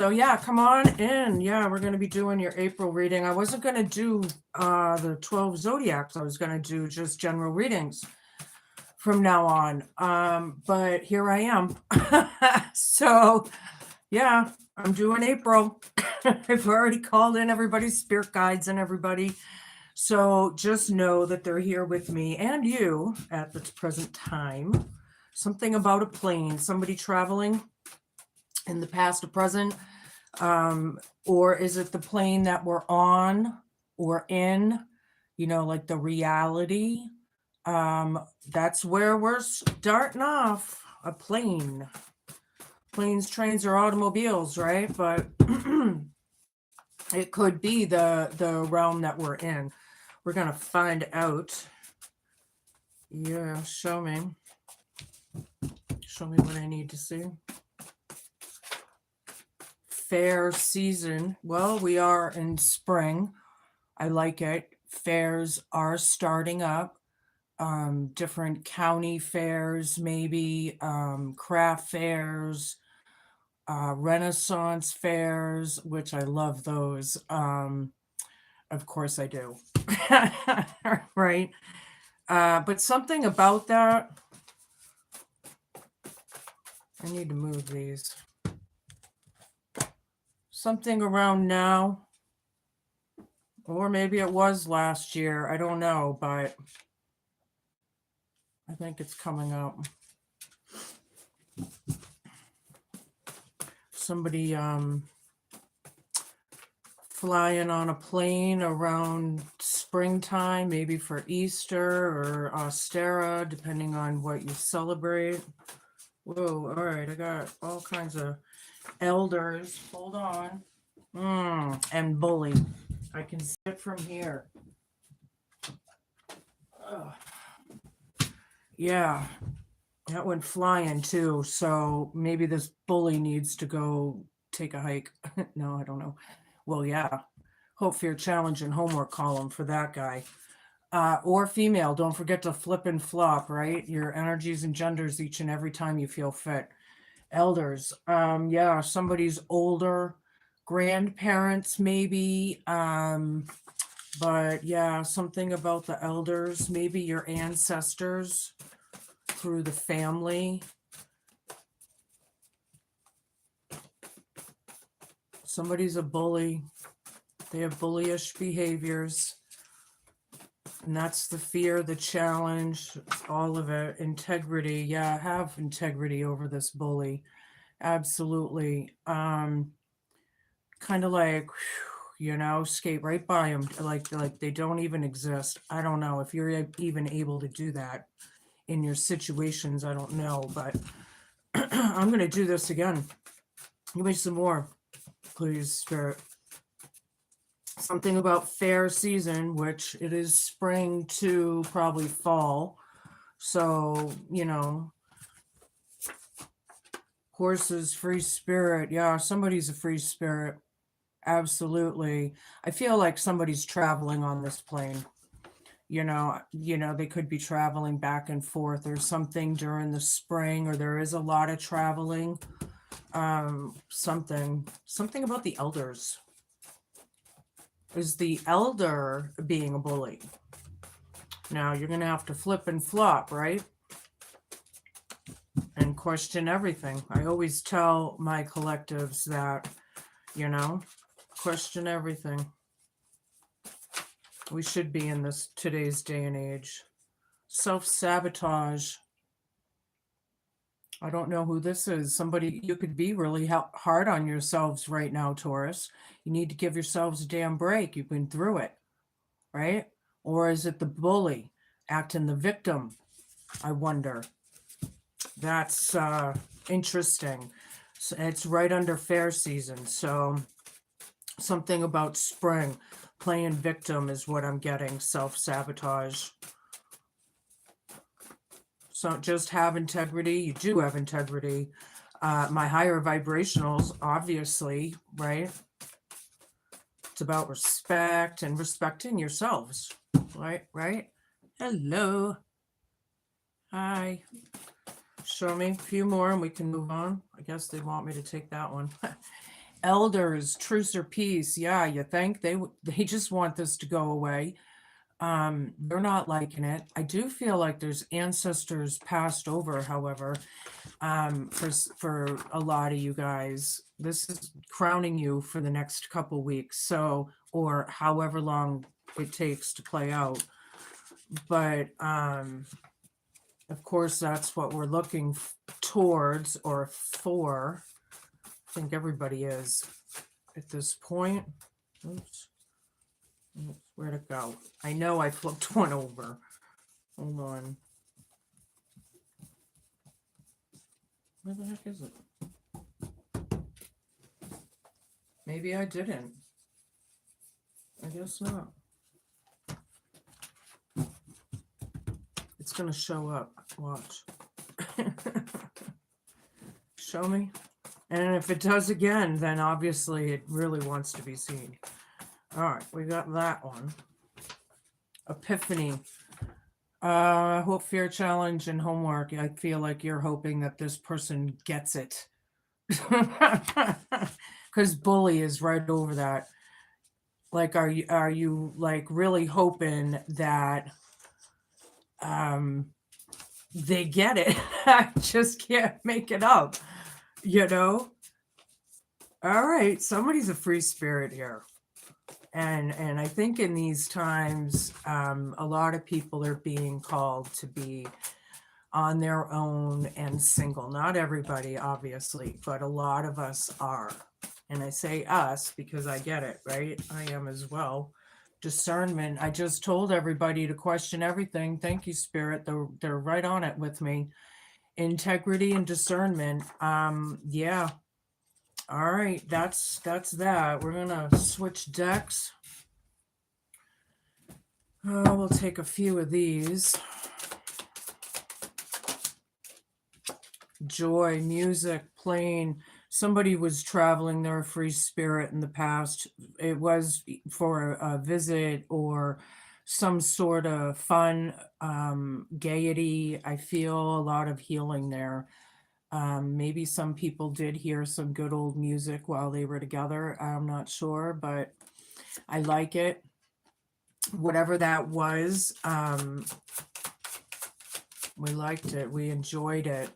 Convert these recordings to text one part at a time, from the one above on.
So yeah, come on in. Yeah, we're going to be doing your April reading. I wasn't going to do the 12 zodiacs. I was going to do just general readings from now on. But here I am. So yeah, I'm doing April. I've already called in everybody's spirit guides and everybody. So just know that they're here with me and you at the present time. Something about a plane, somebody traveling in the past or present. Or is it the plane that we're on or in, like the reality? That's where we're starting off. A plane. Planes, trains, or automobiles, right? But it could be the realm that we're in. We're gonna find out. Yeah, show me what I need to see. Fair season. Well, we are in spring. I like it. Fairs are starting up. Different county fairs, maybe craft fairs, Renaissance fairs, which I love those. Of course I do. Right? But something about that. I need to move these. Something around now. Or maybe it was last year. I don't know, but I think it's coming up. Somebody flying on a plane around springtime, maybe for Easter or Ostera, depending on what you celebrate. Whoa, all right, I got all kinds of elders. Hold on. And bully. I can see it from here. Ugh. Yeah, that went flying too. So maybe this bully needs to go take a hike. No, I don't know. Well, yeah. Hope, fear, challenge, and homework column for that guy. Or female. Don't forget to flip and flop, right? Your energies and genders each and every time you feel fit. Elders. Yeah, somebody's older. Grandparents, maybe. But yeah, something about the elders, maybe your ancestors through the family. Somebody's a bully. They have bullyish behaviors. And that's the fear, the challenge, all of it. Integrity. Yeah, have integrity over this bully. Absolutely. Kind of like, skate right by them. Like they don't even exist. I don't know if you're even able to do that in your situations. I don't know, but I'm going to do this again. Give me some more, please, Spirit. Something about fair season, which it is spring to probably fall. So, horses, free spirit. Yeah, somebody's a free spirit. Absolutely. I feel like somebody's traveling on this plane. They could be traveling back and forth or something during the spring, or there is a lot of traveling. Something about the elders. Is the elder being a bully? Now you're going to have to flip and flop, right? And question everything. I always tell my collectives that, question everything. We should be in this today's day and age. Self-sabotage. I don't know who this is. Somebody, you could be really hard on yourselves right now, Taurus. You need to give yourselves a damn break. You've been through it, right? Or is it the bully acting the victim? I wonder. That's interesting. So it's right under fair season. So something about spring. Playing victim is what I'm getting. Self-sabotage. So just have integrity. You do have integrity. My higher vibrationals, obviously, right? It's about respect and respecting yourselves, right? Hello. Hi. Show me a few more and we can move on. I guess they want me to take that one. Elders, truce or peace. Yeah, you think they just want this to go away. They're not liking it. I do feel like there's ancestors passed over, however, for a lot of you guys. This is crowning you for the next couple weeks, so, or however long it takes to play out. But of course, that's what we're looking towards or for. I think everybody is at this point. Oops. Where'd it go? I know I flipped one over. Hold on. Where the heck is it? Maybe I didn't. I guess not. It's gonna show up. Watch. Show me. And if it does again, then obviously it really wants to be seen. All right, we got that one. Epiphany. Hope, fear, challenge, and homework. I feel like you're hoping that this person gets it. Because bully is right over that. Like, are you like really hoping that they get it? I just can't make it up, you know? All right, somebody's a free spirit here. And I think in these times, a lot of people are being called to be on their own and single. Not everybody, obviously, but a lot of us are. And I say us because I get it, right? I am as well. Discernment. I just told everybody to question everything. Thank you, Spirit. They're right on it with me. Integrity and discernment. Yeah. All right, that's that. We're gonna switch decks. We'll take a few of these. Joy, music, playing. Somebody was traveling, they're a free spirit in the past. It was for a visit or some sort of fun, gaiety. I feel a lot of healing there. Maybe some people did hear some good old music while they were together. I'm not sure, but I like it. Whatever that was, we liked it. We enjoyed it.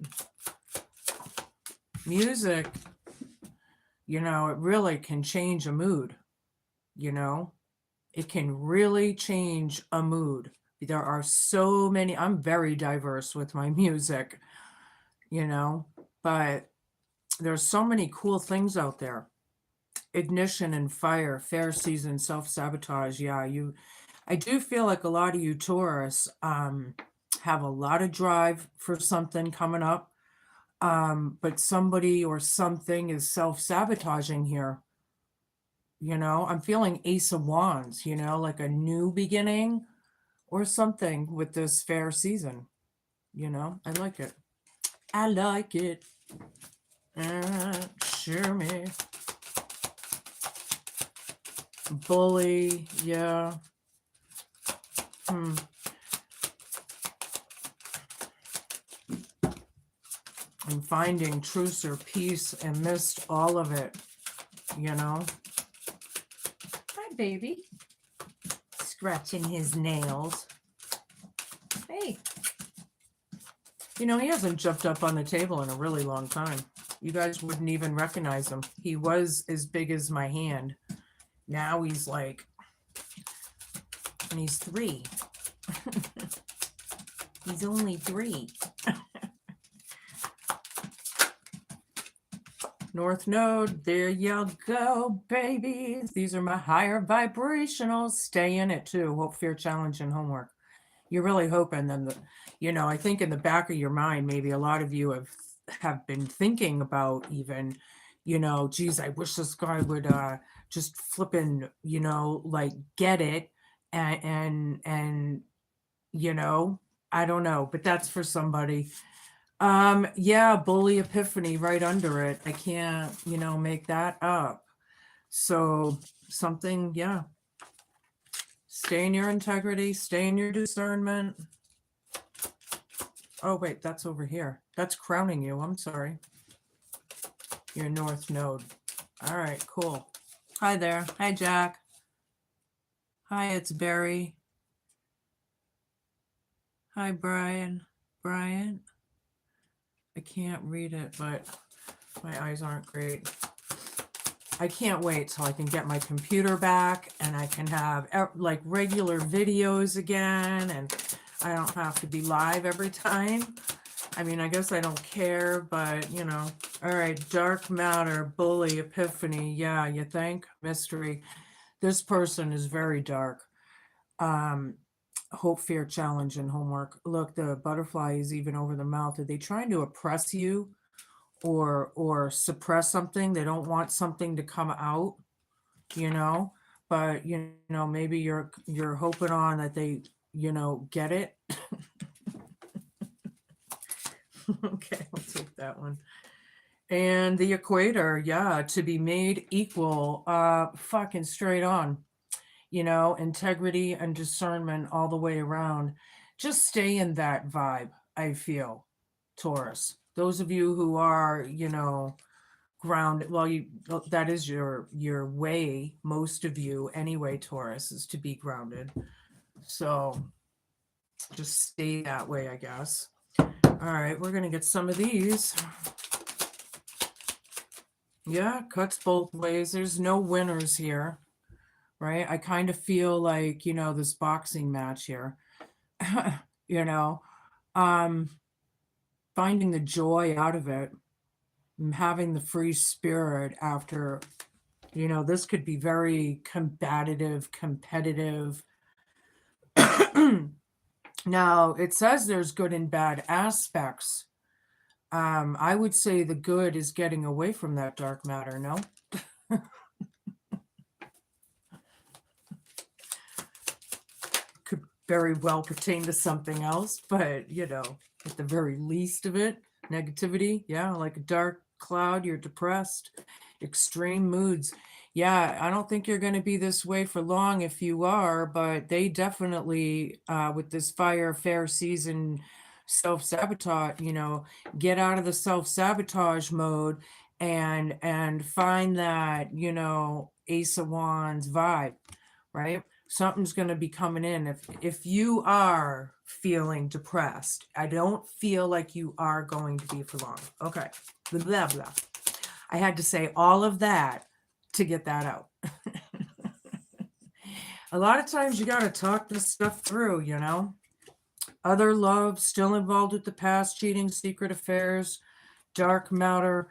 Music, you know, it really can change a mood, you know? It can really change a mood. There are so many, I'm very diverse with my music, you know, but there's so many cool things out there. Ignition and fire, fair season, self-sabotage. Yeah, I do feel like a lot of you Taurus have a lot of drive for something coming up. But somebody or something is self-sabotaging here. You know, I'm feeling Ace of Wands, you know, like a new beginning or something with this fair season. You know, I like it. I like it. Sure me. Bully, yeah. I'm finding truce or peace amidst all of it, you know. Hi, baby. Scratching his nails. Hey. You know, he hasn't jumped up on the table in a really long time. You guys wouldn't even recognize him. He was as big as my hand. Now he's like, and he's 3. He's only 3. North Node, there you go, babies. These are my higher vibrationals. Stay in it too. Hope, fear, challenge, and homework. You're really hoping then that, you know, I think in the back of your mind, maybe a lot of you have been thinking about even, you know, geez, I wish this guy would just flipping, you know, like get it and you know, I don't know, but that's for somebody. Yeah, bully epiphany right under it. I can't, you know, make that up. So something, yeah. Stay in your integrity, stay in your discernment. Oh, wait, that's over here. That's crowning you. I'm sorry. Your North Node. All right, cool. Hi there. Hi, Jack. Hi, it's Barry. Hi, Brian. Brian. I can't read it, but my eyes aren't great. I can't wait till I can get my computer back and I can have like regular videos again, and I don't have to be live every time. I mean, I guess I don't care, but you know. All right, dark matter, bully, epiphany. Yeah, you think? Mystery. This person is very dark. Hope, fear, challenge, and homework. Look, the butterfly is even over the mouth. Are they trying to oppress you or suppress something? They don't want something to come out, you know? But you know, maybe you're hoping on that they, you know, get it. Okay, I'll take that one. And the equator, yeah, to be made equal, fucking straight on, you know, integrity and discernment all the way around. Just stay in that vibe, I feel, Taurus. Those of you who are, you know, grounded, well, that is your way, most of you anyway, Taurus, is to be grounded. So just stay that way, I guess. All right, we're going to get some of these. Yeah, cuts both ways. There's no winners here, right? I kind of feel like, you know, this boxing match here, you know, finding the joy out of it, and having the free spirit after, you know, this could be very combative, competitive. Now, it says there's good and bad aspects. I would say the good is getting away from that dark matter, no? Could very well pertain to something else, but, you know, at the very least of it, negativity, yeah, like a dark cloud, you're depressed, extreme moods. Yeah, I don't think you're going to be this way for long if you are, but they definitely, with this fire fair season self-sabotage, you know, get out of the self-sabotage mode and find that, you know, Ace of Wands vibe, right? Something's going to be coming in. If you are feeling depressed, I don't feel like you are going to be for long. Okay, blah blah. I had to say all of that to get that out. A lot of times you got to talk this stuff through, you know. Other love still involved with the past, cheating, secret affairs, dark matter.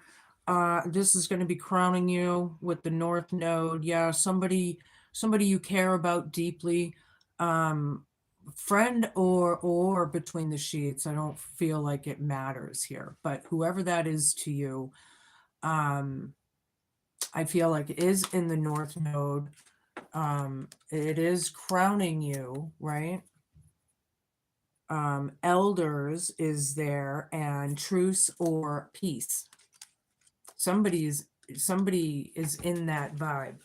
This is going to be crowning you with the North Node. Yeah, somebody you care about deeply, friend or between the sheets. I don't feel like it matters here, but whoever that is to you, I feel like it is in the North Node. It is crowning you, right? Elders is there, and truce or peace. Somebody is in that vibe,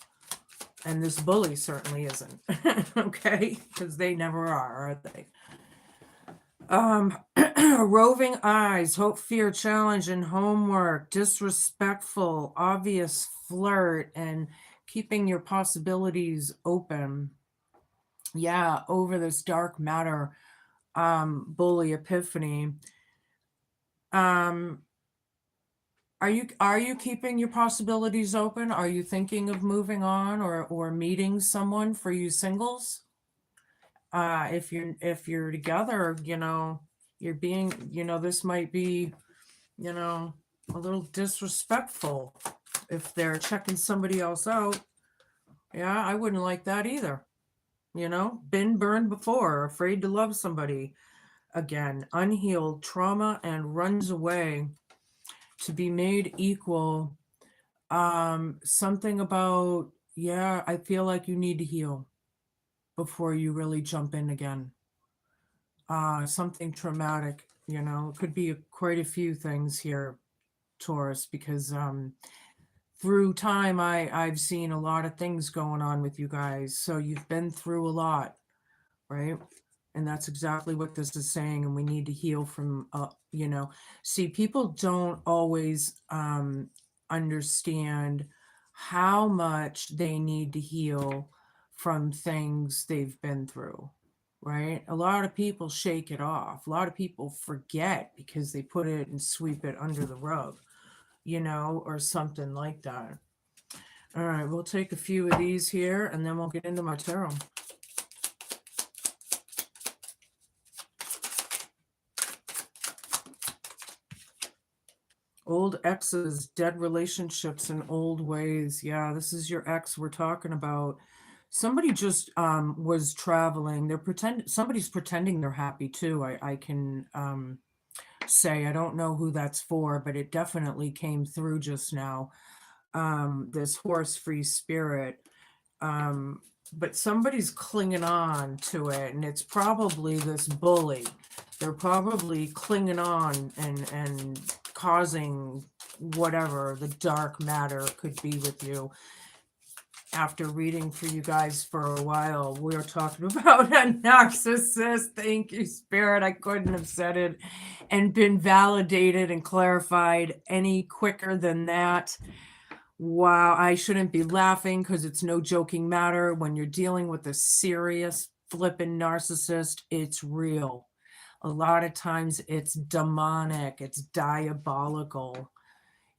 and this bully certainly isn't. Okay, because they never are they? Roving eyes, hope, fear, challenge, and homework, disrespectful, obvious flirt, and keeping your possibilities open. Yeah, over this dark matter, bully, epiphany. Are you keeping your possibilities open? Are you thinking of moving on or meeting someone for you singles? If you're together, you know, you're being, you know, this might be, you know, a little disrespectful if they're checking somebody else out. Yeah, I wouldn't like that either. You know, been burned before, afraid to love somebody again, unhealed trauma, and runs away to be made equal. Something about, yeah, I feel like you need to heal before you really jump in again. Something traumatic, you know, it could be quite a few things here, Taurus, because through time I've seen a lot of things going on with you guys. So you've been through a lot, right? And that's exactly what this is saying. And we need to heal from, you know, see, people don't always understand how much they need to heal from things they've been through, right? A lot of people shake it off. A lot of people forget because they put it and sweep it under the rug, or something like that. All right, we'll take a few of these here and then we'll get into my tarot. Old exes, dead relationships, and old ways. Yeah, this is your ex we're talking about. Somebody just was traveling. Somebody's pretending they're happy too. I can say I don't know who that's for, but it definitely came through just now. This horse-free spirit. But somebody's clinging on to it, and it's probably this bully. They're probably clinging on and causing whatever the dark matter could be with you. After reading for you guys for a while, we're talking about a narcissist. Thank you, Spirit. I couldn't have said it and been validated and clarified any quicker than that. Wow, I shouldn't be laughing because it's no joking matter. When you're dealing with a serious flippin' narcissist, it's real. A lot of times it's demonic, it's diabolical,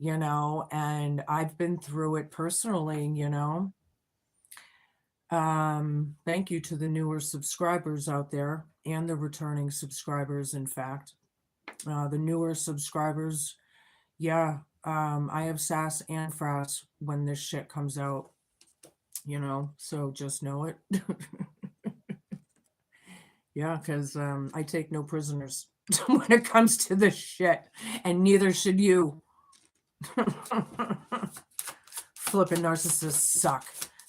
and I've been through it personally. Thank you to the newer subscribers out there and the returning subscribers, in fact. The newer subscribers, yeah, I have sass and frass when this shit comes out, so just know it. Yeah, because I take no prisoners when it comes to this shit, and neither should you. Flippin' narcissists suck.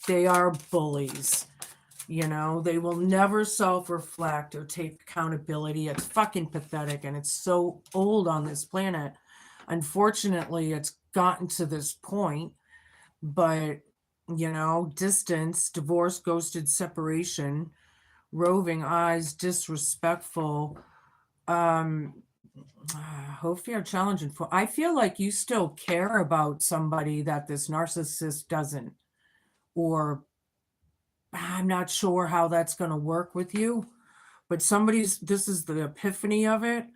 They are bullies. They will never self-reflect or take accountability. It's fucking pathetic, and it's so old on this planet. Unfortunately, it's gotten to this point, but, distance, divorce, ghosted, separation, roving eyes, disrespectful, hope you're challenging for. I feel like you still care about somebody that this narcissist doesn't, or I'm not sure how that's going to work with you, but this is the epiphany of it.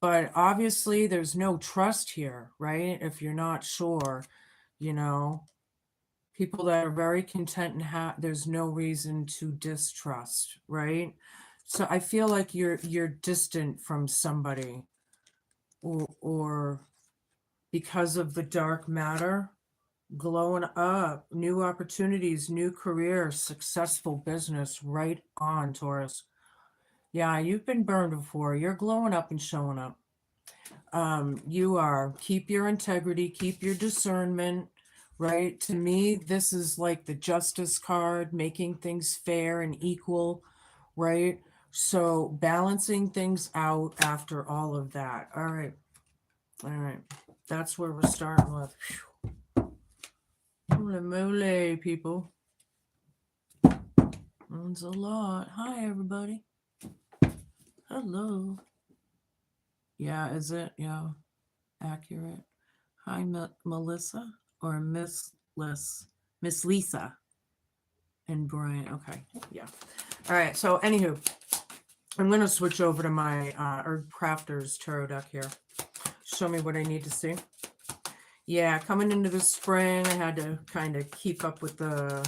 But obviously there's no trust here, right? If you're not sure, people that are very content and there's no reason to distrust, right? So I feel like you're distant from somebody, or because of the dark matter, glowing up, new opportunities, new career, successful business. Right on, Taurus. Yeah, you've been burned before. You're glowing up and showing up. You are. Keep your integrity, keep your discernment, right? To me, this is like the justice card, making things fair and equal, right? So balancing things out after all of that. All right. All right. That's where we're starting with. Holy moly, people. That's a lot. Hi, everybody. Hello. Yeah, is it? Yeah. Accurate. Hi, Melissa or Miss Lisa and Brian. Okay. Yeah. All right. So, anywho, I'm going to switch over to my Herb Crafters tarot deck here. Show me what I need to see. Yeah, coming into the spring, I had to kind of keep up with the,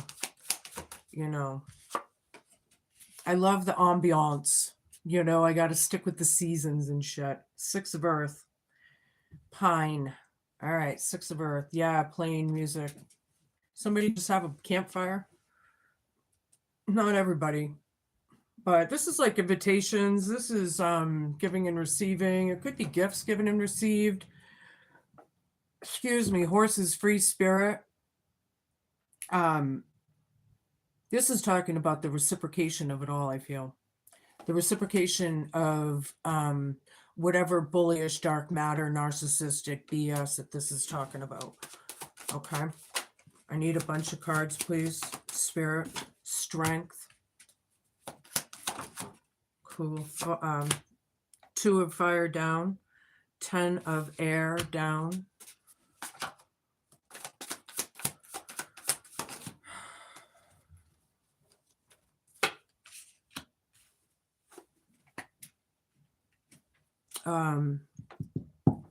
I love the ambiance. I got to stick with the seasons and shit. 6 of Earth. Pine. All right, 6 of Earth. Yeah, playing music. Somebody just have a campfire? Not everybody. But this is like invitations. This is giving and receiving. It could be gifts given and received. Excuse me, horses free spirit. This is talking about the reciprocation of it all, I feel. The reciprocation of whatever bullish, dark matter, narcissistic BS that this is talking about. Okay. I need a bunch of cards, please. Spirit, strength. Cool. 2 of fire down. 10 of air down.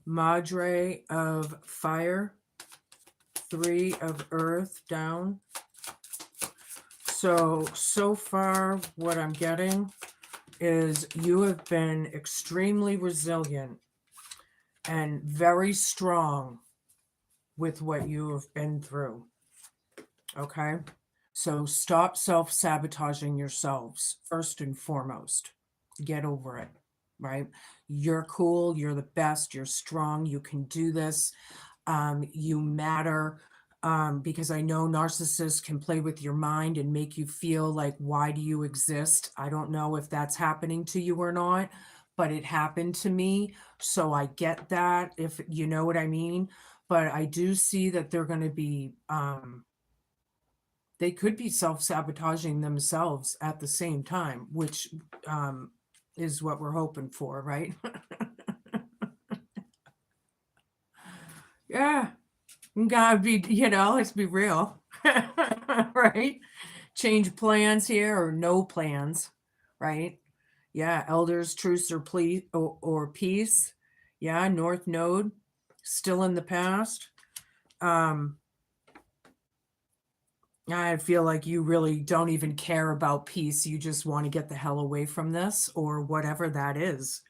Madre of Fire, 3 of Earth down. So far what I'm getting is you have been extremely resilient and very strong with what you have been through. Okay? So stop self-sabotaging yourselves, first and foremost. Get over it, right? You're cool, you're the best, you're strong, you can do this. You matter, because I know narcissists can play with your mind and make you feel like, why do you exist? I don't know if that's happening to you or not, but it happened to me. So I get that, if you know what I mean. But I do see that they're going to be, they could be self-sabotaging themselves at the same time, which is what we're hoping for, right? Yeah. Gotta be, let's be real. Right? Change plans here or no plans, right? Yeah, elders, truce or peace. Yeah, North Node, still in the past. I feel like you really don't even care about peace. You just want to get the hell away from this or whatever that is.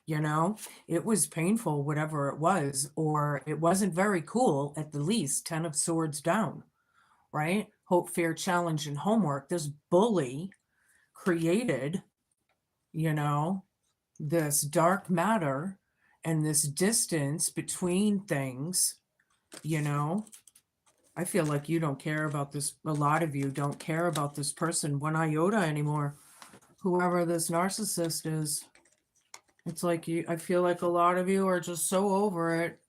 It was painful, whatever it was, or it wasn't very cool at the least. 10 of Swords down, right? Hope, fear, challenge, and homework. This bully created, this dark matter and this distance between things, I feel like you don't care about this. A lot of you don't care about this person one iota anymore. Whoever this narcissist is. It's like I feel like a lot of you are just so over it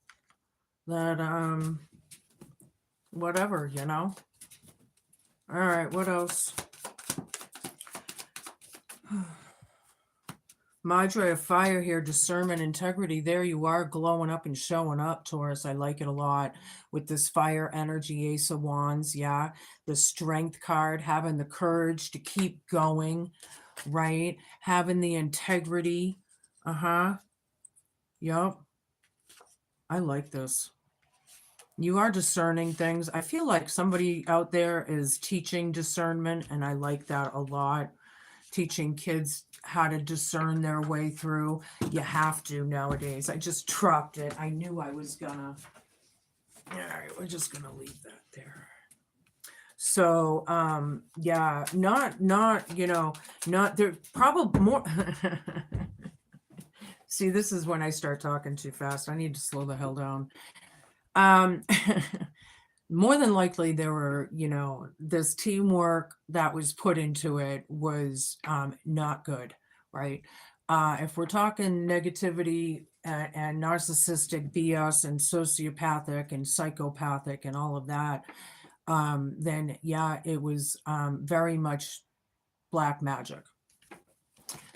that, whatever, All right, what else? Madre of Fire here, discernment, integrity. There you are, glowing up and showing up, Taurus. I like it a lot with this fire energy, Ace of Wands. Yeah, the Strength card, having the courage to keep going, right? Having the integrity. Yep. I like this. You are discerning things. I feel like somebody out there is teaching discernment, and I like that a lot. Teaching kids how to discern their way through. You have to nowadays. I just dropped it. I knew I was gonna. All right, we're just gonna leave that there. So, yeah, not, there probably more. See, this is when I start talking too fast. I need to slow the hell down. More than likely there were, this teamwork that was put into it was not good, right? If we're talking negativity and narcissistic BS and sociopathic and psychopathic and all of that, then yeah, it was very much black magic.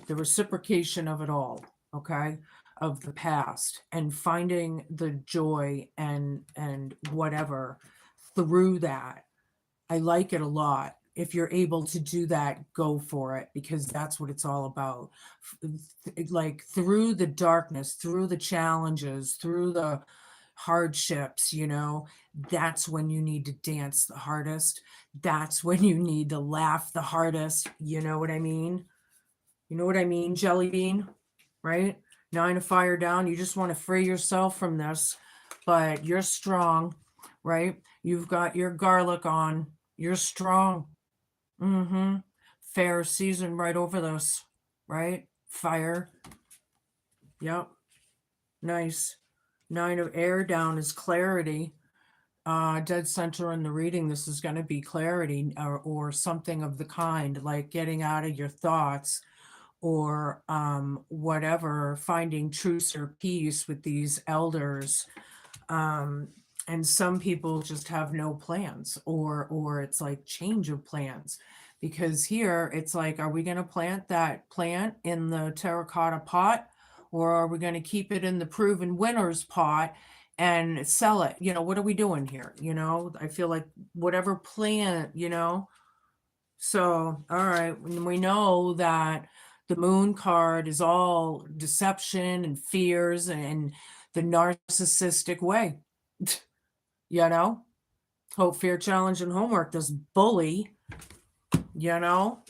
The reciprocation of it all, okay, of the past, and finding the joy and whatever through that. I like it a lot. If you're able to do that, go for it, because that's what it's all about. Like through the darkness, through the challenges, through the hardships, that's when you need to dance the hardest. That's when you need to laugh the hardest. You know what I mean? You know what I mean, Jelly Bean? Right? 9 of Fire down. You just want to free yourself from this, but you're strong, right? You've got your garlic on. You're strong. Fair season right over this, right? Fire. Yep. Nice. 9 of Air down is clarity. Dead center in the reading, this is going to be clarity or something of the kind, like getting out of your thoughts or whatever, finding truce or peace with these elders. And some people just have no plans, or it's like change of plans, because here it's like, are we going to plant that plant in the terracotta pot, or are we going to keep it in the proven winners pot and sell it? What are we doing here? I feel like whatever plant, so all right, we know that The Moon card is all deception and fears and the narcissistic way. You know? Hope, fear, challenge, and homework. This bully, you know?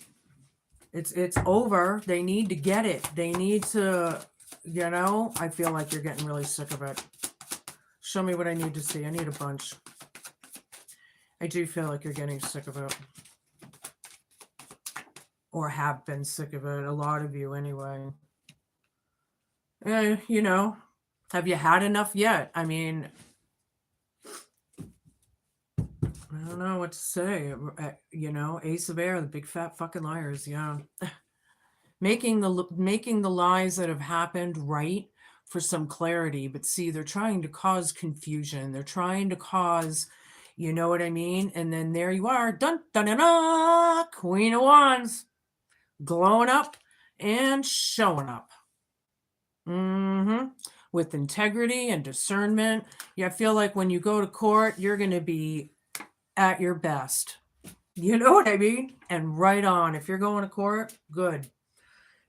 It's over. They need to get it. They need to, you know? I feel like you're getting really sick of it. Show me what I need to see. I need a bunch. I do feel like you're getting sick of it. Or have been sick of it. A lot of you anyway. You know, have you had enough yet? I mean, I don't know what to say. You know, Ace of Air, the big fat fucking liars. Yeah. making the lies that have happened right for some clarity. But see, they're trying to cause confusion. They're trying to cause, you know what I mean? And then there you are. Dun, dun, dun, dun, Queen of Wands. Glowing up and showing up. With integrity and discernment. Yeah, I feel like when you go to court, you're going to be at your best. You know what I mean? And right on. If you're going to court, good.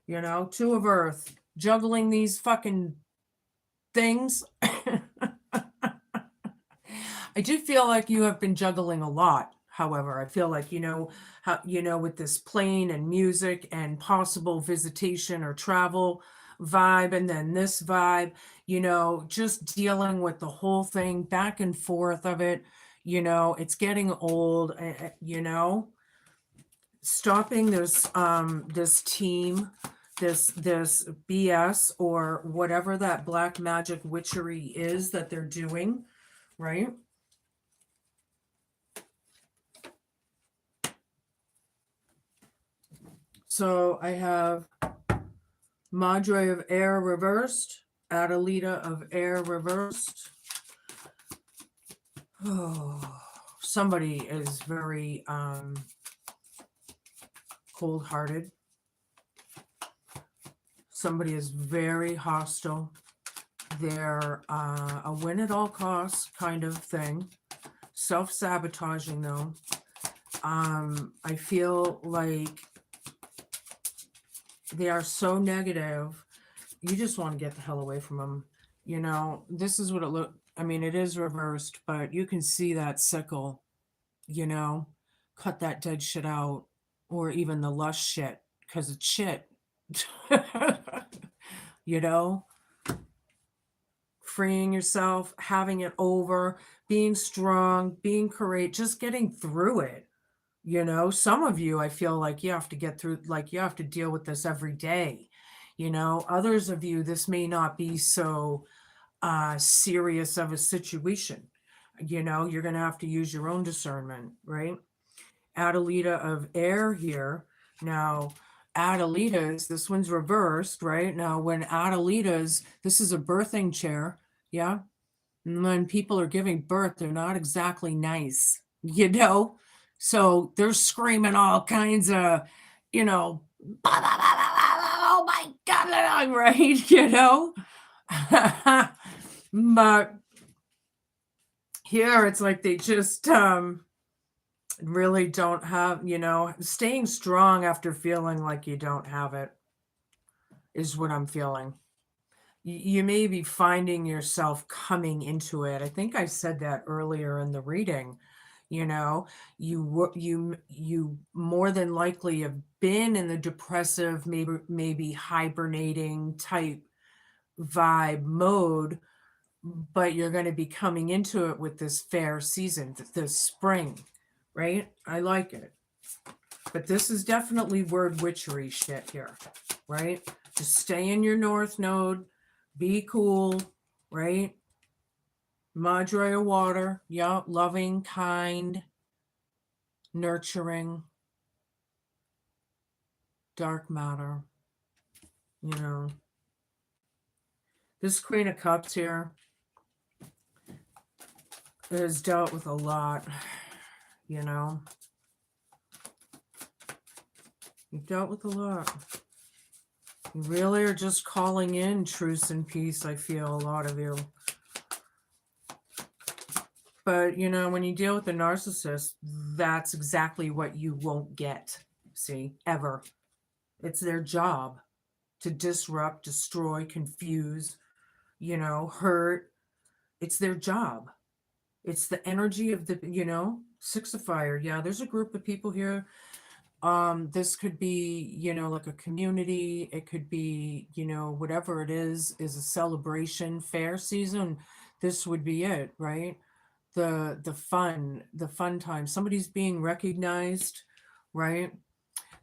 You know, Two of Earth, juggling these fucking things. I do feel like you have been juggling a lot. However, I feel like, you know, how, you know, with this plane and music and possible visitation or travel vibe, and then this vibe, you know, just dealing with the whole thing back and forth of it, you know, it's getting old, you know, stopping this team, this BS or whatever that black magic witchery is that they're doing, right? So I have Madre of Air reversed, Adelita of Air reversed. Oh, somebody is very cold-hearted. Somebody is very hostile. They're a win at all costs kind of thing. Self-sabotaging though. I feel like they are so negative. You just want to get the hell away from them. You know, this is what it look. I mean, it is reversed, but you can see that sickle, you know, cut that dead shit out, or even the lush shit, because it's shit. You know, freeing yourself, having it over, being strong, being courageous, just getting through it. You know, some of you, I feel like you have to get through, like you have to deal with this every day. You know, others of you, this may not be so serious of a situation. You know, you're going to have to use your own discernment, right? Adelita of Air here. Now, Adelita's, this one's reversed, right? Now, when Adelita's, this is a birthing chair, yeah? And when people are giving birth, they're not exactly nice, you know? So they're screaming all kinds of, you know, oh my God, right? You know? But here it's like they just really don't have, you know, staying strong after feeling like you don't have it is what I'm feeling. You may be finding yourself coming into it. I think I said that earlier in the reading. You know, you more than likely have been in the depressive, maybe hibernating type vibe mode, but you're going to be coming into it with this fair season, this spring, right? I like it. But this is definitely word witchery shit here, right? Just stay in your north node, be cool, right? Madre of water, yeah, loving, kind, nurturing, dark matter, you know. This Queen of Cups here has dealt with a lot, you know. You've dealt with a lot. You really are just calling in truce and peace, I feel, a lot of you. But, you know, when you deal with the narcissist, that's exactly what you won't get, see, ever. It's their job to disrupt, destroy, confuse, hurt. It's their job. It's the energy of the, Six of Fire. Yeah, there's a group of people here. This could be, like a community. It could be, whatever it is a celebration, fair season. This would be it, right? The fun time. Somebody's being recognized, right?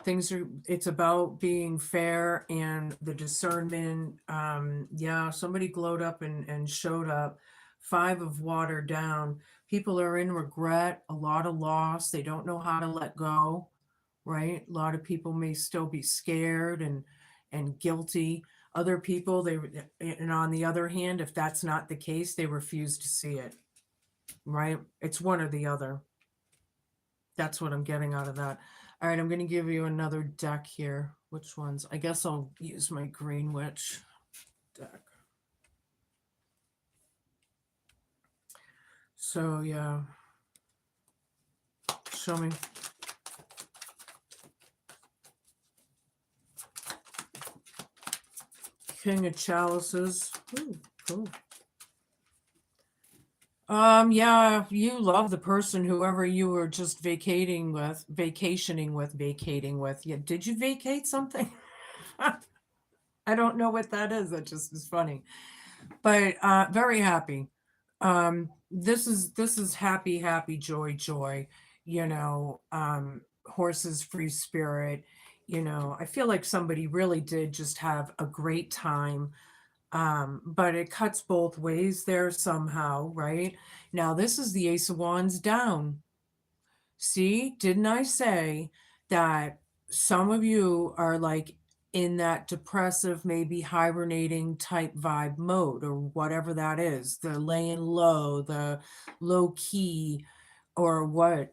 It's about being fair and the discernment. Yeah, somebody glowed up and showed up. Five of water down. People are in regret, a lot of loss. They don't know how to let go, right? A lot of people may still be scared and guilty. Other people, and on the other hand, if that's not the case, they refuse to see it, right? It's one or the other. That's what I'm getting out of that. All right, I'm going to give you another deck here. Which ones? I guess I'll use my Green Witch deck. So, yeah. Show me. King of Chalices. Ooh, cool. Yeah, you love the person, whoever you were just vacating with. Yeah, did you vacate something? I don't know what that is. That just is funny. But very happy. This is happy, joy, horses, free spirit. I feel like somebody really did just have a great time. But it cuts both ways there somehow, right? Now, this is the Ace of Wands down. See, didn't I say that some of you are like in that depressive, maybe hibernating type vibe mode, or whatever that is, the laying low, the low key, or what,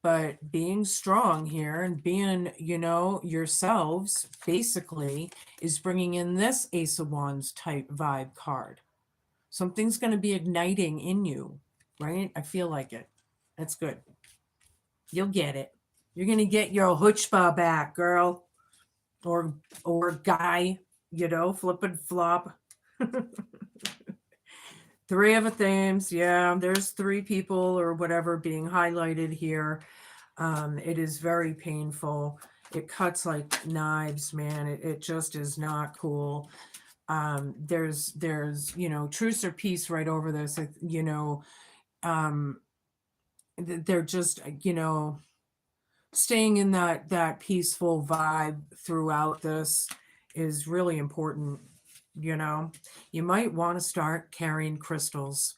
but being strong here and being, yourselves basically is bringing in this Ace of Wands type vibe card. Something's going to be igniting in you, right? I feel like it. That's good. You'll get it. You're going to get your chutzpah back, girl. Or guy, flip and flop. Three of a themes. Yeah, there's three people or whatever being highlighted here. It is very painful. It cuts like knives, man. It just is not cool. There's truce or peace right over this. They're just, staying in that peaceful vibe throughout this is really important. You might want to start carrying crystals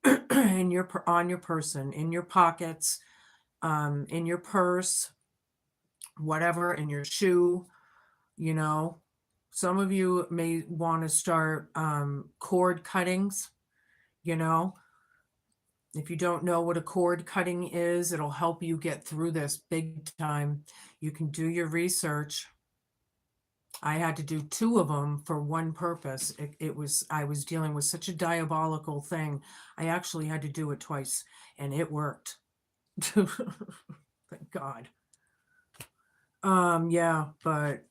on your person, in your pockets, in your purse, whatever, in your shoe. Some of you may want to start cord cuttings. If you don't know what a cord cutting is, it'll help you get through this big time. You can do your research. I had to do two of them for one purpose. I was dealing with such a diabolical thing. I actually had to do it twice, and it worked. Thank God. Yeah, but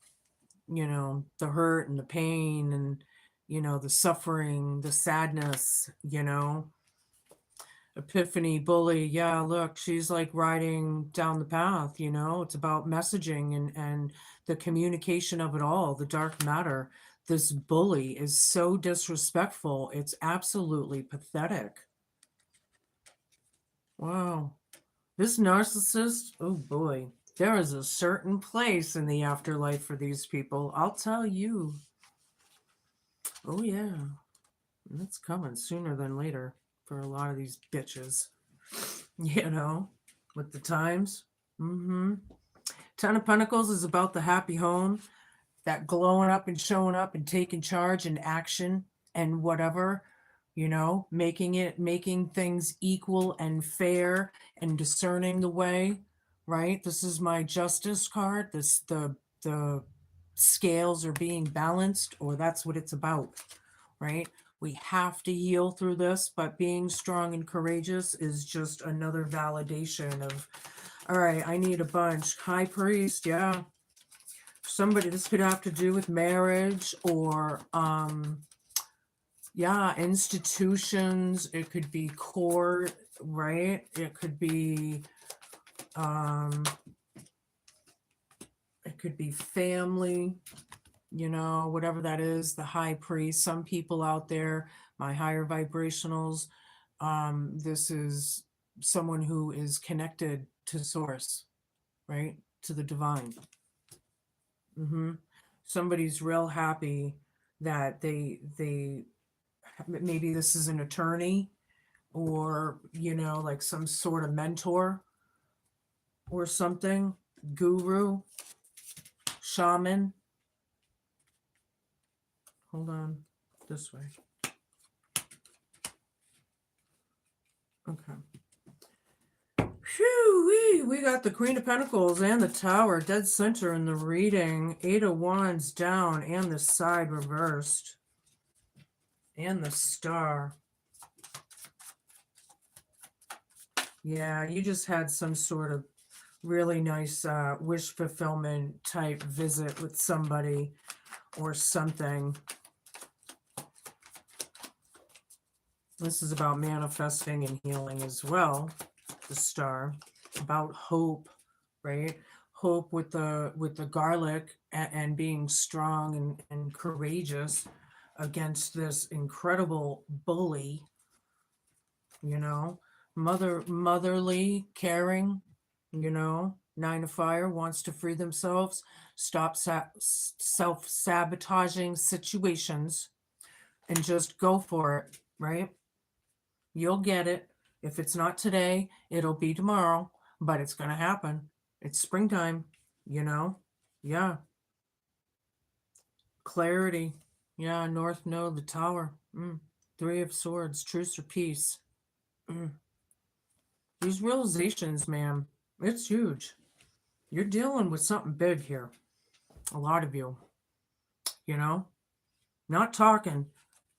the hurt and the pain and the suffering, the sadness, Epiphany, bully, yeah, look, she's like riding down the path, it's about messaging and the communication of it all, the dark matter. This bully is so disrespectful, it's absolutely pathetic. Wow. This narcissist, oh boy, there is a certain place in the afterlife for these people, I'll tell you. Oh yeah, it's coming sooner than later for a lot of these bitches, with the times. Ten of Pentacles is about the happy home, that glowing up and showing up and taking charge and action and whatever, making things equal and fair and discerning the way, right? This is my Justice card. The scales are being balanced, or that's what it's about, right? We have to heal through this, but being strong and courageous is just another validation of, all right, I need a bunch. High Priest, yeah. somebody, this could have to do with marriage or, yeah, institutions. It could be court, right? It could be, family, whatever that is, the high priest. Some people out there, my higher vibrationals, this is someone who is connected to source, right? To the divine. Somebody's real happy that they maybe this is an attorney or like some sort of mentor or something, guru, shaman. Hold on, this way. Okay. Phew, we got the Queen of Pentacles and the Tower dead center in the reading. 8 of Wands down and the side reversed. And the Star. Yeah, you just had some sort of really nice wish fulfillment type visit with somebody or something. This is about manifesting and healing as well. The Star, about hope, right? Hope with the garlic and being strong and courageous against this incredible bully, motherly, caring, 9 of Fire, wants to free themselves, stop self-sabotaging situations and just go for it, right? You'll get it. If it's not today, it'll be tomorrow, but it's going to happen. It's springtime, Yeah. Clarity. Yeah, North Node, the Tower. 3 of Swords, truce or peace. These realizations, man, it's huge. You're dealing with something big here. A lot of you, not talking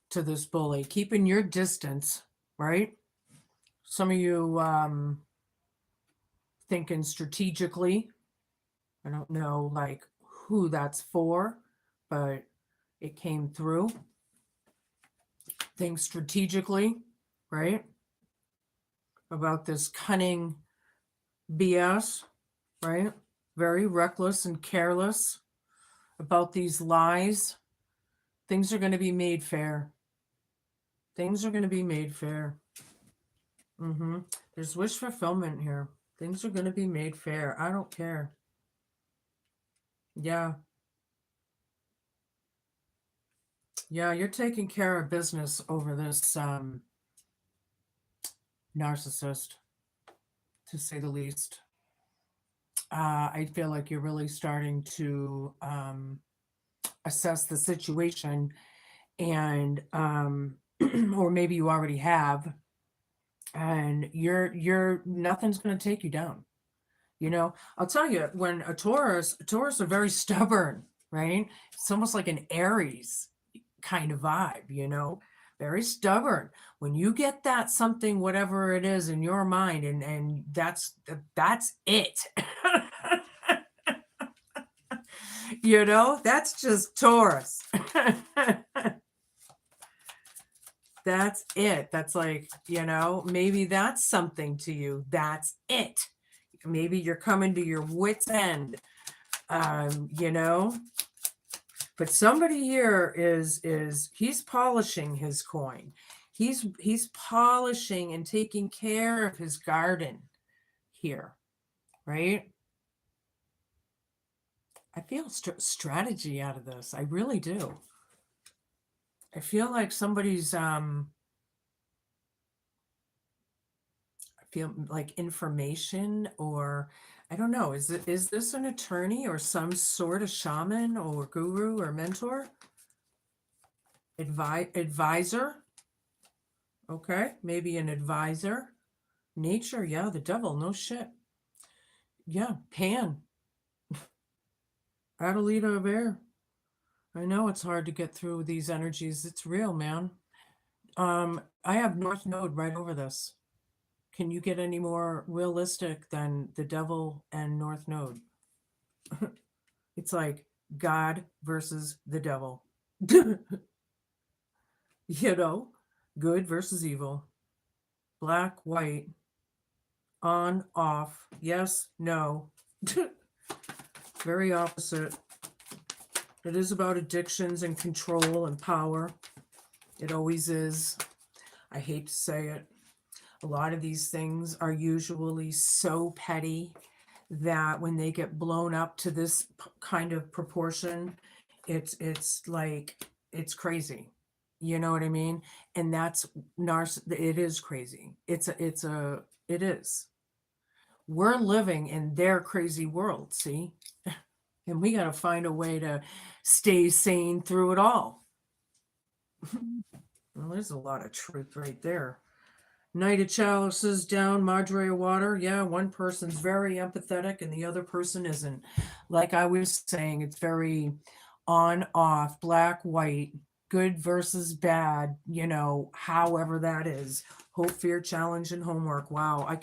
to this bully, keeping your distance, right? Some of you thinking strategically. I don't know like who that's for, but it came through. Think strategically, right? About this cunning BS, right? Very reckless and careless about these lies. Things are going to be made fair. Things are going to be made fair. There's wish fulfillment here. Things are going to be made fair. I don't care. Yeah. Yeah, you're taking care of business over this narcissist, to say the least. I feel like you're really starting to assess the situation and or maybe you already have, and you're nothing's going to take you down. I'll tell you, when a Taurus are very stubborn, right? It's almost like an Aries kind of vibe, very stubborn. When you get that something, whatever it is in your mind, and that's it. That's just Taurus. That's it. That's like, maybe that's something to you. That's it. Maybe you're coming to your wit's end, but somebody here is he's polishing his coin. He's polishing and taking care of his garden here, right? I feel strategy out of this. I really do. I feel like somebody's I feel like information, or I don't know, is this an attorney or some sort of shaman or guru or mentor? Advisor? Okay, maybe an advisor. Nature, yeah, the devil, no shit. Yeah, Pan. Adelita of Air. I know it's hard to get through these energies. It's real, man. I have North Node right over this. Can you get any more realistic than the devil and North Node? It's like God versus the devil. You know, good versus evil, black, white, on, off, yes, no. Very opposite. It is about addictions and control and power. It always is. I hate to say it. A lot of these things are usually so petty that when they get blown up to this kind of proportion, it's like it's crazy. You know what I mean? And that's it is crazy. It is. We're living in their crazy world, see? And we got to find a way to stay sane through it all. Well, there's a lot of truth right there. Knight of Chalices down, Madre of Water. Yeah, one person's very empathetic and the other person isn't. Like I was saying, it's very on, off, black, white, good versus bad, you know, however that is. Hope, fear, challenge, and homework. Wow.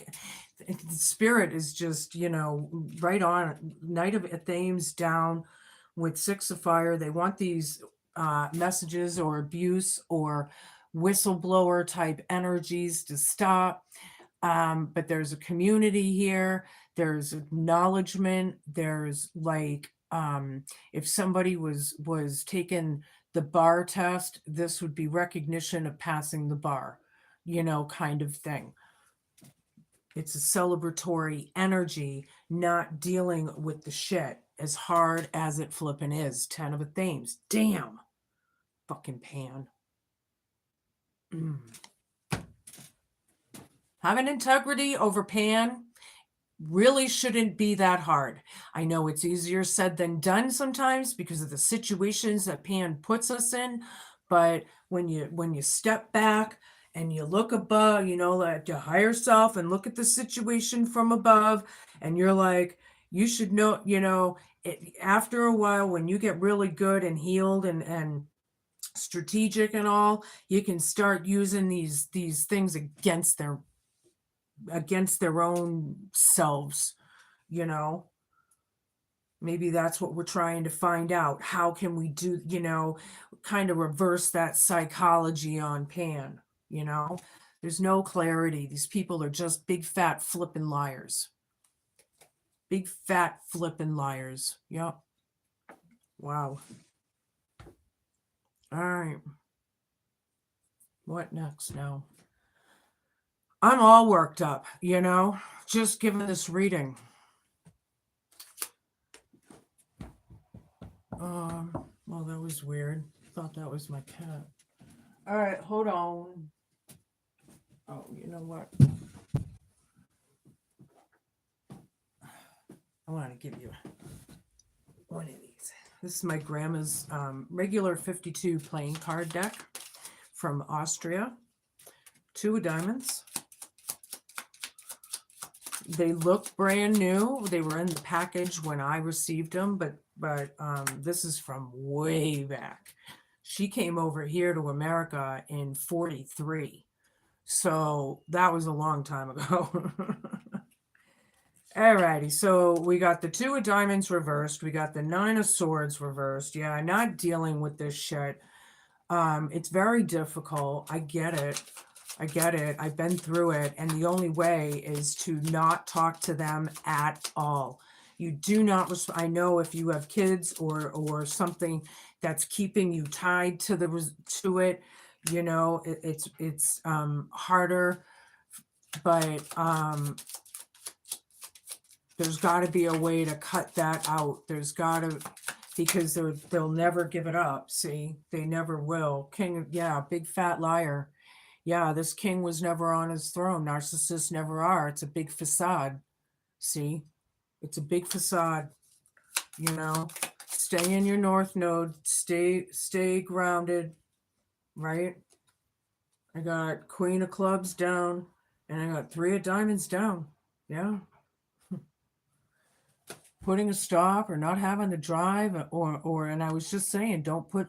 The spirit is just, you know, right on. Knight of Thames down with Six of Fire. They want these messages or abuse or whistleblower type energies to stop. But there's a community here. There's acknowledgement. There's like, if somebody was taking the bar test, this would be recognition of passing the bar, you know, kind of thing. It's a celebratory energy, not dealing with the shit as hard as it flippin' is. 10 of a Thames. Damn. Fucking Pan. Having integrity over Pan really shouldn't be that hard. I know it's easier said than done sometimes because of the situations that Pan puts us in, but when you step back and you look above, you know, like your higher self and look at the situation from above, and you're like, you should know, you know, after a while when you get really good and healed and strategic and all, you can start using these things against their own selves, you know. Maybe that's what we're trying to find out. How can we do, you know, kind of reverse that psychology on Pan, you know? There's no clarity. These people are just big fat flippin' liars. Big fat flippin' liars. Yep. Wow. All right. What next now? I'm all worked up, you know, just given this reading. Well, that was weird. Thought that was my cat. All right, hold on. Oh, you know what? I want to give you one of these. This is my grandma's regular 52 playing card deck from Austria. 2 of diamonds. They look brand new. They were in the package when I received them, but this is from way back. She came over here to America in 43. So that was a long time ago. Alrighty, so we got the 2 of diamonds reversed. We got the 9 of swords reversed. Yeah, not dealing with this shit. It's very difficult. I get it. I've been through it. And the only way is to not talk to them at all. You do not, I know if you have kids or something that's keeping you tied to it, you know, it's harder, but there's got to be a way to cut that out. There's got to, because they'll never give it up. See, they never will. King, yeah, big fat liar. Yeah, this king was never on his throne. Narcissists never are. It's a big facade. See, it's a big facade. You know, stay in your north node. Stay grounded. Right. I got Queen of Clubs down, and I got 3 of Diamonds down. Yeah. Putting a stop or not having to drive, or and I was just saying, don't put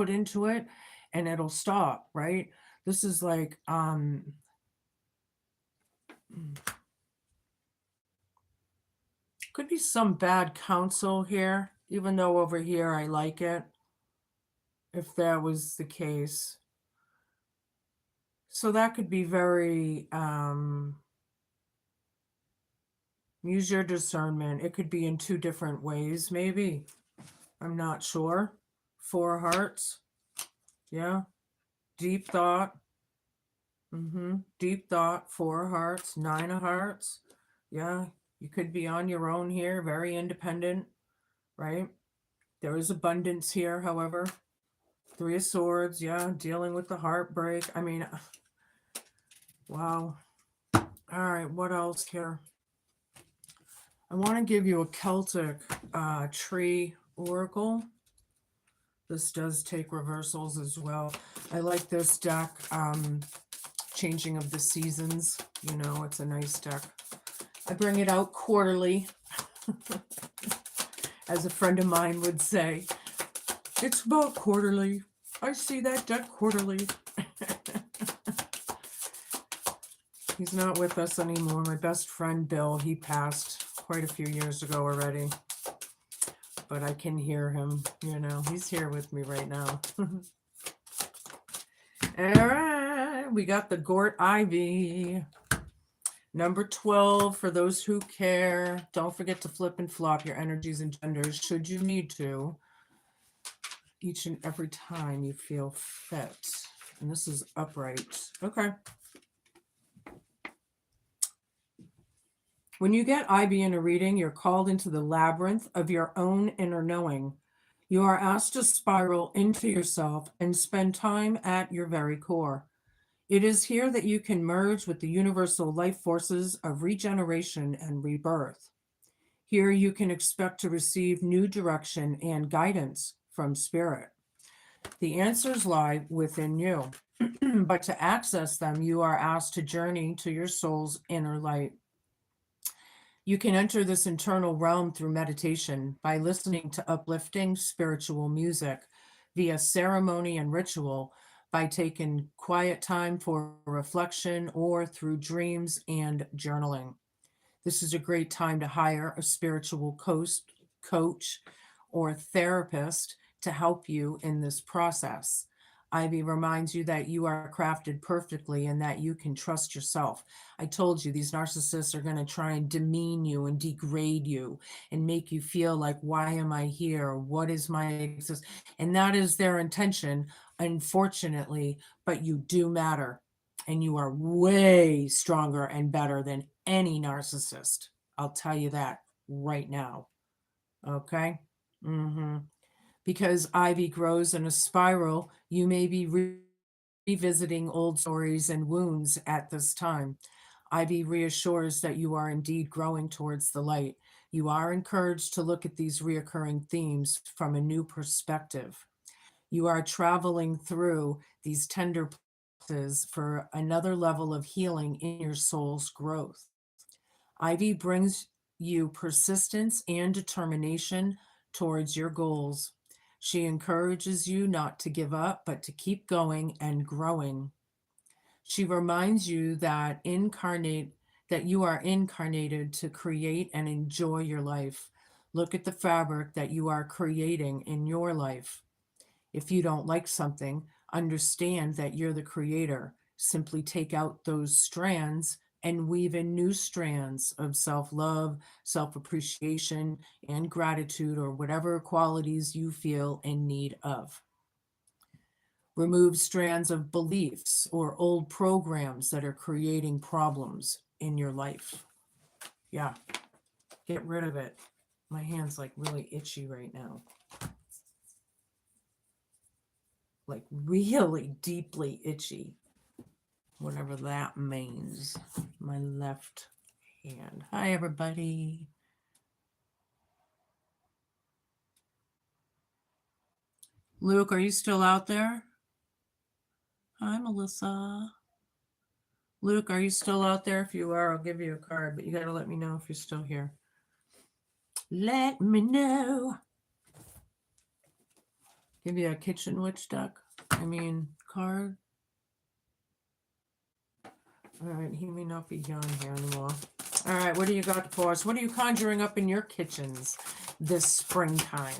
into it, and it'll stop. Right. This is like could be some bad counsel here. even though over here I like it, if that was the case. So that could be very, use your discernment. It could be in two different ways, maybe. I'm not sure. 4 hearts. Yeah. Deep thought. Deep thought. 4 hearts. 9 of hearts. Yeah. You could be on your own here, very independent, right? There is abundance here, however. 3 of Swords. Yeah. Dealing with the heartbreak. I mean, wow. All right. What else here? I want to give you a Celtic tree oracle. This does take reversals as well. I like this deck, Changing of the Seasons. You know, it's a nice deck. I bring it out quarterly, as a friend of mine would say. It's about quarterly. I see that deck quarterly. He's not with us anymore. My best friend, Bill, he passed quite a few years ago already. But I can hear him, you know. He's here with me right now. All right, we got the Gort Ivy. Number 12, for those who care. Don't forget to flip and flop your energies and genders, should you need to, each and every time you feel fit. And this is upright. Okay. When you get Ivy in a reading, you're called into the labyrinth of your own inner knowing. You are asked to spiral into yourself and spend time at your very core. It is here that you can merge with the universal life forces of regeneration and rebirth. Here you can expect to receive new direction and guidance from spirit. The answers lie within you, but to access them, you are asked to journey to your soul's inner light. You can enter this internal realm through meditation by listening to uplifting spiritual music, via ceremony and ritual, by taking quiet time for reflection, or through dreams and journaling. This is a great time to hire a spiritual coach or therapist to help you in this process. Ivy reminds you that you are crafted perfectly and that you can trust yourself. I told you these narcissists are going to try and demean you and degrade you and make you feel like, why am I here? What is my existence? And that is their intention, unfortunately, but you do matter. And you are way stronger and better than any narcissist. I'll tell you that right now. Okay? Because Ivy grows in a spiral, you may be revisiting old stories and wounds at this time. Ivy reassures that you are indeed growing towards the light. You are encouraged to look at these reoccurring themes from a new perspective. You are traveling through these tender places for another level of healing in your soul's growth. Ivy brings you persistence and determination towards your goals. She encourages you not to give up, but to keep going and growing. She reminds you that you are incarnated to create and enjoy your life. Look at the fabric that you are creating in your life. If you don't like something, understand that you're the creator. Simply take out those strands and weave in new strands of self-love, self-appreciation, and gratitude, or whatever qualities you feel in need of. Remove strands of beliefs or old programs that are creating problems in your life. Yeah, get rid of it. My hand's like really itchy right now. Like really deeply itchy. Whatever that means. My left hand. Hi, everybody. Luke, are you still out there? Hi, Melissa. Luke, are you still out there? If you are, I'll give you a card, but you got to let me know if you're still here. Let me know. Give you a kitchen witch deck. Card. All right, he may not be on here anymore. All right, what do you got for us? What are you conjuring up in your kitchens? this springtime.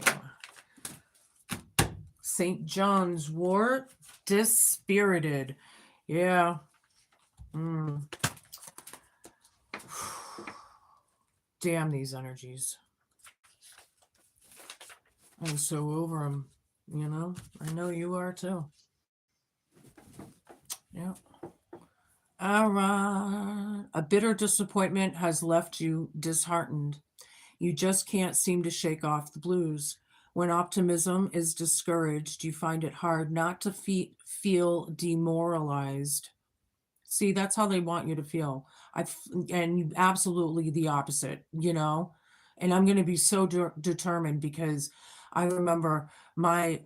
St. John's wort, dispirited. Yeah. Damn these energies. I'm so over them, you know? I know you are too. Yeah. All right. A bitter disappointment has left you disheartened. You just can't seem to shake off the blues. When optimism is discouraged, you find it hard not to feel demoralized. See, that's how they want you to feel. And absolutely the opposite, you know? And I'm going to be so determined because I remember my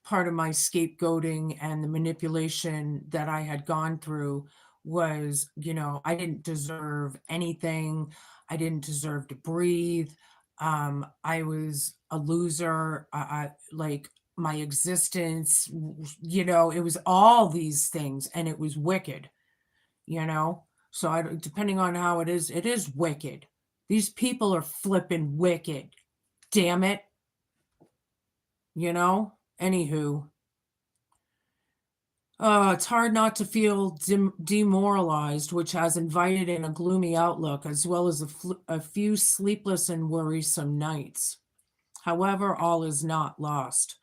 part of my scapegoating and the manipulation that I had gone through was, you know, I didn't deserve anything. I didn't deserve to breathe. I was a loser. Like my existence, you know, it was all these things and it was wicked, you know? So depending on how it is wicked. These people are flipping wicked. Damn it. You know? Anywho, it's hard not to feel demoralized, which has invited in a gloomy outlook, as well as a few sleepless and worrisome nights. However, all is not lost.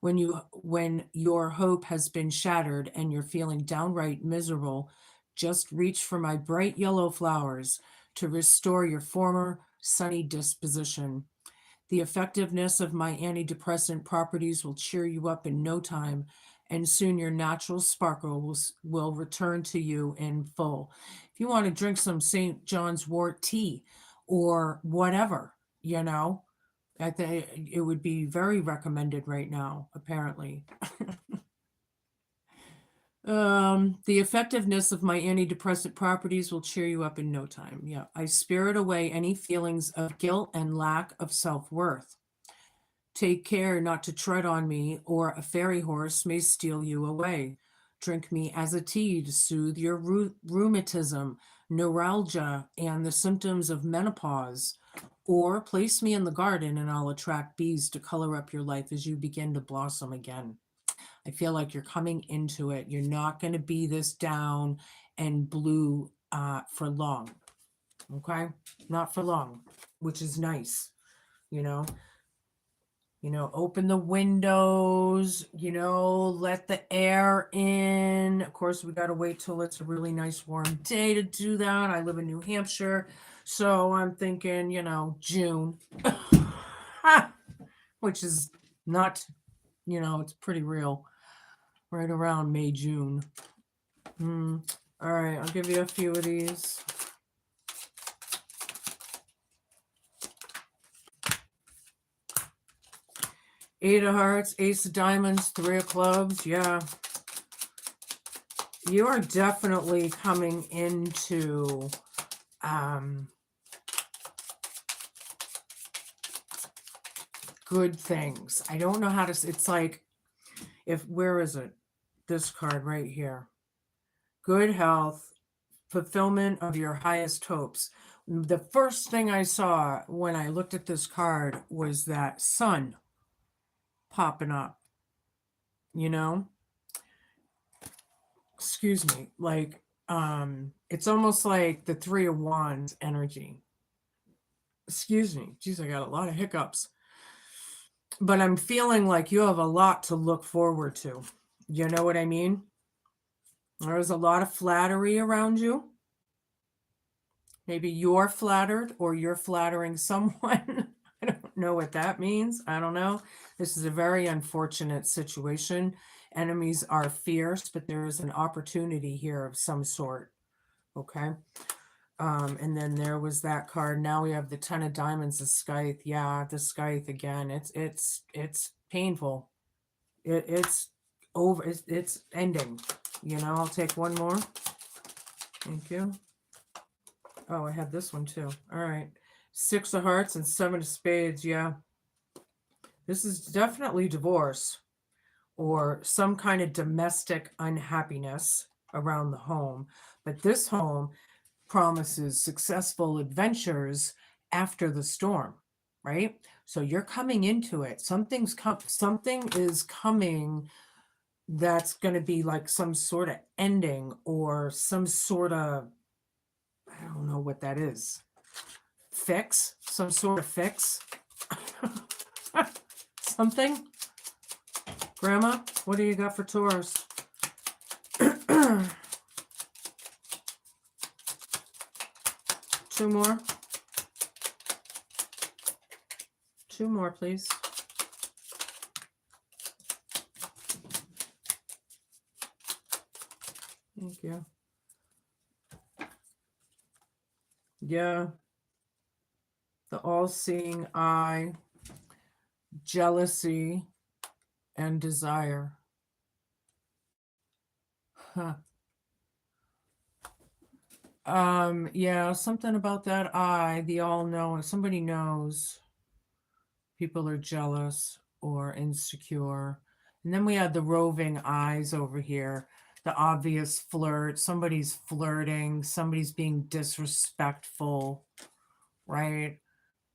When your hope has been shattered and you're feeling downright miserable, just reach for my bright yellow flowers to restore your former sunny disposition. The effectiveness of my antidepressant properties will cheer you up in no time, and soon your natural sparkle will return to you in full. If you want to drink some St. John's wort tea or whatever, you know, I think it would be very recommended right now, apparently. The effectiveness of my antidepressant properties will cheer you up in no time. Yeah, I spirit away any feelings of guilt and lack of self-worth. Take care not to tread on me, or a fairy horse may steal you away. Drink me as a tea to soothe your rheumatism, neuralgia, and the symptoms of menopause. Or place me in the garden and I'll attract bees to color up your life as you begin to blossom again. I feel like you're coming into it. You're not going to be this down and blue for long. Okay? Not for long, which is nice, you know? Open the windows, let the air in. Of course, we got to wait till it's a really nice warm day to do that. I live in New Hampshire, so I'm thinking, June, which is not, it's pretty real, right around May, June. All right, I'll give you a few of these. Eight of Hearts, Ace of Diamonds, Three of Clubs. Yeah. You are definitely coming into good things. I don't know how to, it's like, where is it? This card right here. Good health, fulfillment of your highest hopes. The first thing I saw when I looked at this card was that sun popping up, excuse me, like it's almost like the Three of Wands energy. Excuse me. Geez, I got a lot of hiccups. But I'm feeling like you have a lot to look forward to. You know what I mean? There's a lot of flattery around you. Maybe you're flattered or you're flattering someone. I don't know what that means. I don't know. This is a very unfortunate situation. Enemies are fierce, but there is an opportunity here of some sort. Okay. And then there was that card. Now we have the Ten of Diamonds, the Scythe. Yeah, the Scythe again. It's painful. It's over. It's ending. I'll take one more. Thank you. Oh, I had this one too. All right. Six of Hearts and Seven of Spades. Yeah. This is definitely divorce or some kind of domestic unhappiness around the home. But this home promises successful adventures after the storm, right? So you're coming into it. Something is coming that's going to be like some sort of ending or some sort of, I don't know what that is. Fix, some sort of fix. Something. Grandma, what do you got for Taurus? Two more. Two more, please. Thank you. Yeah. The all-seeing eye, jealousy, and desire. Huh. Yeah, something about that eye, the all-knowing. Somebody knows people are jealous or insecure. And then we had the roving eyes over here, the obvious flirt. Somebody's flirting, somebody's being disrespectful, right?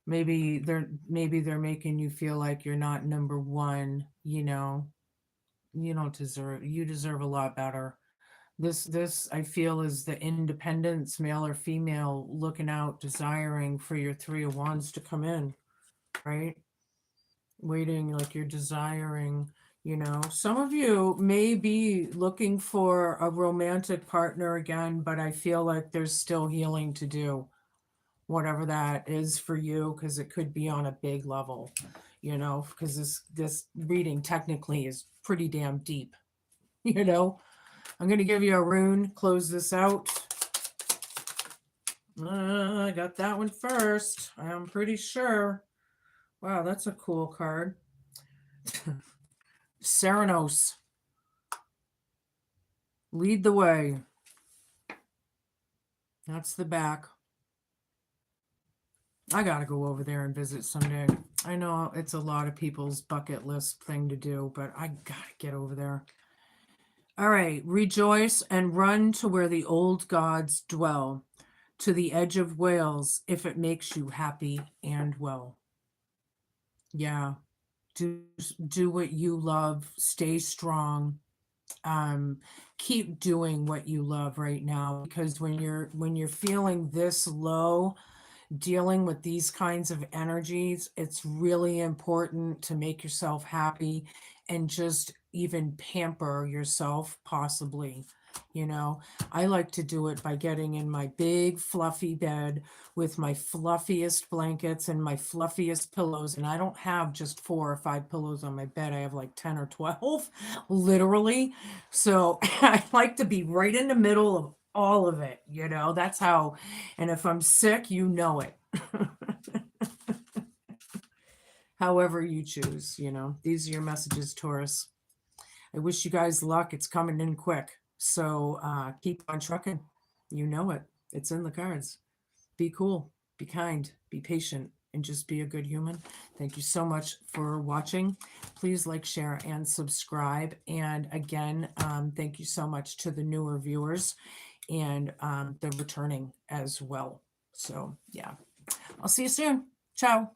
Maybe they're making you feel like you're not number one, you know. You deserve a lot better. This I feel is the independence, male or female, looking out, desiring for your Three of Wands to come in, right? Waiting, like you're desiring, you know. Some of you may be looking for a romantic partner again, but I feel like there's still healing to do, whatever that is for you, because it could be on a big level, you know, because this reading technically is pretty damn deep, you know. I'm going to give you a rune, close this out. I got that one first. I'm pretty sure. Wow, that's a cool card. Serenos. Lead the way. That's the back. I got to go over there and visit someday. I know it's a lot of people's bucket list thing to do, but I got to get over there. All right. Rejoice and run to where the old gods dwell, to the edge of Wales, if it makes you happy and well. Yeah. Do what you love. Stay strong. Keep doing what you love right now, because when you're feeling this low, dealing with these kinds of energies, it's really important to make yourself happy and just even pamper yourself, possibly. You know, I like to do it by getting in my big fluffy bed with my fluffiest blankets and my fluffiest pillows. And I don't have just 4 or 5 pillows on my bed. I have like 10 or 12, literally. So I like to be right in the middle of all of it, you know. That's how. And if I'm sick, you know it. However you choose, you know. These are your messages, Taurus. I wish you guys luck. It's coming in quick. So keep on trucking. You know it. It's in the cards. Be cool, be kind, be patient, and just be a good human. Thank you so much for watching. Please like, share, and subscribe. And again, thank you so much to the newer viewers and the returning as well. So yeah, I'll see you soon. Ciao.